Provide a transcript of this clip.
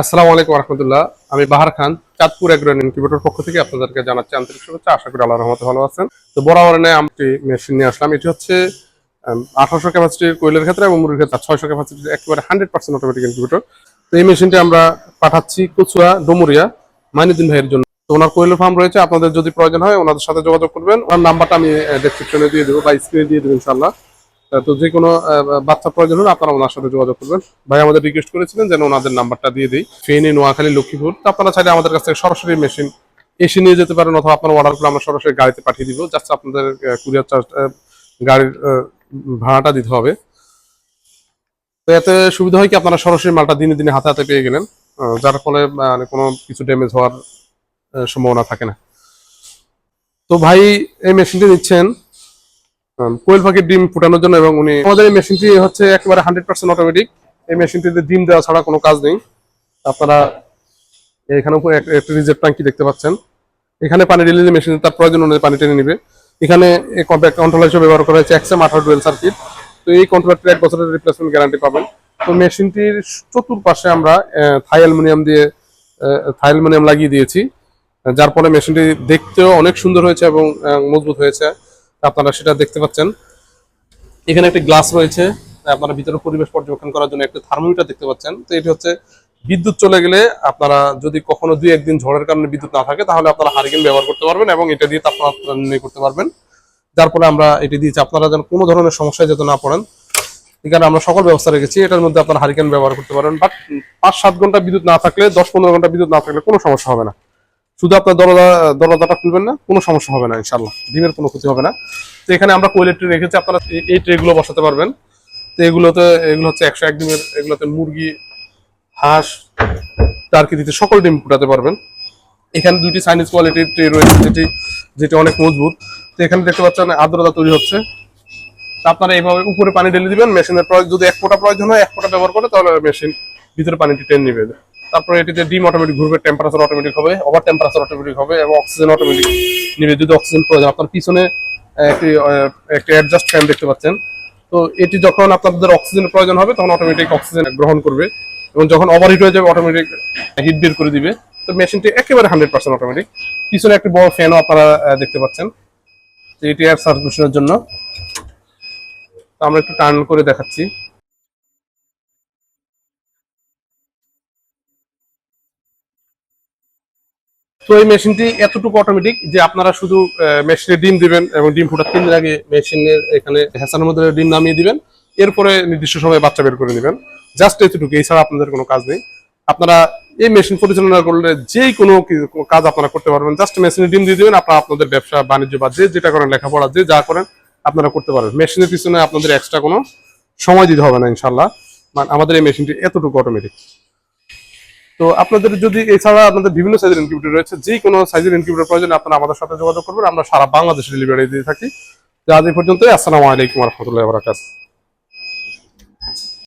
আসসালামু আলাইকুম রহমতুল্লাহ। আমি বাহার খান, চাঁদপুর এগ্রো ইনকিউবেটর পক্ষ থেকে আপনাদেরকে জানাচ্ছি আন্তরিক শুভেচ্ছা। আশা করি আল্লাহর রহমতে ভালো আছেন। তো বরাবর আমি মেশিন নিয়ে আসলাম। এটি হচ্ছে 1800 ক্যাপাসিটির কোয়েলের ক্ষেত্রে এবং মুরগির ক্ষেত্রে 600 ক্যাপাসিটির একেবারে 100% অটোমেটিক ইনকিউবেটর। তো এই মেশিনটি আমরা পাঠাচ্ছি কচুয়া ডুমুরিয়া মাইনুদ্দিন ভাইয়ের জন্য। তো ওনার কোয়েলের ফার্ম রয়েছে, আপনাদের যদি প্রয়োজন হয় ওনাদের সাথে যোগাযোগ করবেন। ওনার নাম্বারটা আমি ডেসক্রিপশনে দিয়ে দেবো বা স্ক্রিনে দিয়ে দেবো ইনশাআল্লাহ। তো যে কোনো বাচ্চা প্রয়োজন হলে আপনারা ওনার সাথে যোগাযোগ করবেন। ভাই আমাদের রিকোয়েস্ট করেছিলেন যেন ওনাদের নাম্বারটা দিয়ে দিই। ফেনী, নোয়াখালী, লক্ষ্মীপুর। তো আপনারা চাইলে আমাদের কাছ থেকে সরাসরি মেশিন এসে নিয়ে যেতে পারেন, অথবা আপনারা অর্ডার করে আমরা সরাসরি গাড়িতে পাঠিয়ে দিব। জাস্ট আপনাদের কুরিয়ার চার্জ, গাড়ির ভাড়াটা দিতে হবে। তো এতে সুবিধা হয় কি, আপনারা সরাসরি মালটা দিনে দিনে হাতে হাতে পেয়ে গেলেন, যার ফলে মানে কোনো কিছু ড্যামেজ হওয়ার সম্ভাবনা থাকে না। তো ভাই এই মেশিনটি নিচ্ছেন কোয়েল পাখির ডিম ফুটানোর জন্য, এবং উনি আমাদের এই মেশিনটি হচ্ছে একেবারে 100% অটোমেটিক। এই মেশিনটিতে ডিম দেওয়া ছাড়া কোনো কাজ নেই। আপনারা এখানে একটা রিজার্ভ ট্যাঙ্কি দেখতে পাচ্ছেন। এখানে পানি ঢেলে যে মেশিন তার প্রয়োজন অনুযায়ী পানি টেনে নিবে। এখানে কন্ট্রোলার হিসেবে ব্যবহার করা হয়েছে এক্সএম 18 ডুয়েল সার্কিট। তো এই কন্ট্রোলারটি 1 বছরের রিপ্লেসমেন্ট গ্যারান্টি পাবেন। তো মেশিনটির চতুর্পাশে আমরা থাই অ্যালুমিনিয়াম লাগিয়ে দিয়েছি, যার ফলে মেশিনটি দেখতেও অনেক সুন্দর হয়েছে এবং মজবুত হয়েছে। আপনারা সেটা দেখতে পাচ্ছেন। এখানে একটি গ্লাস রয়েছে, আপনারা ভিতরে পরিবেশ পর্যবেক্ষণ করার জন্য একটা থার্মোমিটার দেখতে পাচ্ছেন। তো এটি হচ্ছে বিদ্যুৎ চলে গেলে, আপনারা যদি কখনো 2-1 দিন ঝড়ের কারণে বিদ্যুৎ না থাকে, তাহলে আপনারা হারিকেন ব্যবহার করতে পারবেন এবং এটা দিয়ে তাপমাত্রা নির্ণয় করতে পারবেন। যার ফলে আমরা এটি দিয়েছি, আপনারা যেন কোনো ধরনের সমস্যায় যাতে না পড়েন, এখানে আমরা সকল ব্যবস্থা রেখেছি। এটার মধ্যে আপনারা হারিকেন ব্যবহার করতে পারেন। বাট 5-7 ঘন্টা বিদ্যুৎ না থাকলে, 10-15 ঘন্টা বিদ্যুৎ না থাকলে কোনো সমস্যা হবে না। শুধু আপনার দরজাটা খুলবেন না, কোনো সমস্যা হবে না ইনশাল্লাহ, ডিমের কোনো ক্ষতি হবে না। তো এখানে আমরা কোয়েলের ট্রে রেখেছি, আপনারা এই ট্রেগুলো বসাতে পারবেন। তো এগুলো হচ্ছে 101 ডিমের। এগুলোতে মুরগি, হাঁস, টার্কি দিতে সকল ডিম ফুটাতে পারবেন। এখানে 2টি চাইনিজ কোয়ালিটির ট্রে রয়েছে, যেটি অনেক মজবুত। তো এখানে দেখতে পাচ্ছেন আর্দ্রতা তৈরি হচ্ছে। আপনারা এইভাবে উপরে পানি ঢেলে দিবেন। মেশিনের যদি 1 ফোঁটা প্রয়োজন হয়, 1 ফোঁটা ব্যবহার করে, তাহলে মেশিন ভিতরে পানিটি টেনে নিবে। তারপরে এটিতে ডিম অটোমেটিক ঘুরবে, টেম্পারেচার অটোমেটিক হবে, ওভার টেম্পারেচার অটোমেটিক হবে, এবং অক্সিজেন অটোমেটিক নিবে যদি অক্সিজেন প্রয়োজন। আপনার পিছনে একটি অ্যাডজাস্ট ফ্যান দেখতে পাচ্ছেন। তো এটি যখন আপনাদের অক্সিজেনের প্রয়োজন হবে, তখন অটোমেটিক অক্সিজেন গ্রহণ করবে, এবং যখন ওভারহিট হয়ে যাবে অটোমেটিক হিট বের করে দিবে। তো মেশিনটি একেবারে 100% অটোমেটিক। পিছনে একটি বড় ফ্যানও আপনারা দেখতে পাচ্ছেন, এটি এয়ার সার্কুলেশনের জন্য। তো আমরা একটু টার্ন করে দেখাচ্ছি। তো এই মেশিনটি এতটুকু অটোমেটিক যে আপনারা শুধু মেশিনে ডিম দিবেন এবং ডিম ফোটার 3 দিন আগে মেশিনের এখানে হ্যাচারের মধ্যে ডিম নামিয়ে দিবেন। এরপরে নির্দিষ্ট সময়ে বাচ্চা বের করে নেবেন। জাস্ট এতটুকু, এছাড়া আপনাদের কোনো কাজ নেই। আপনারা এই মেশিন পরিচালনা করলে যে কোনো কাজ আপনারা করতে পারবেন। জাস্ট মেশিনে ডিম দিয়ে দিবেন, আপনারা আপনাদের ব্যবসা বাণিজ্য বা যেটা করেন, লেখাপড়া যে যা করেন আপনারা করতে পারবেন। মেশিনের পিছনে আপনাদের এক্সট্রা কোনো সময় দিতে হবে না ইনশাল্লাহ। আমাদের এই মেশিনটি এতটুকু অটোমেটিক। তো আপনাদের যদি এছাড়া আপনাদের বিভিন্ন সাইজের ইনকিউবেটর রয়েছে, যে কোনো সাইজের ইনকিউবেটর প্রয়োজন আপনারা আমাদের সাথে যোগাযোগ করবেন। আমরা সারা বাংলাদেশে ডেলিভারি দিয়ে থাকি। তো আজ এই পর্যন্তই। আসসালামু আলাইকুম ওয়া রাহমাতুল্লাহি ওয়া বারাকাতুহু।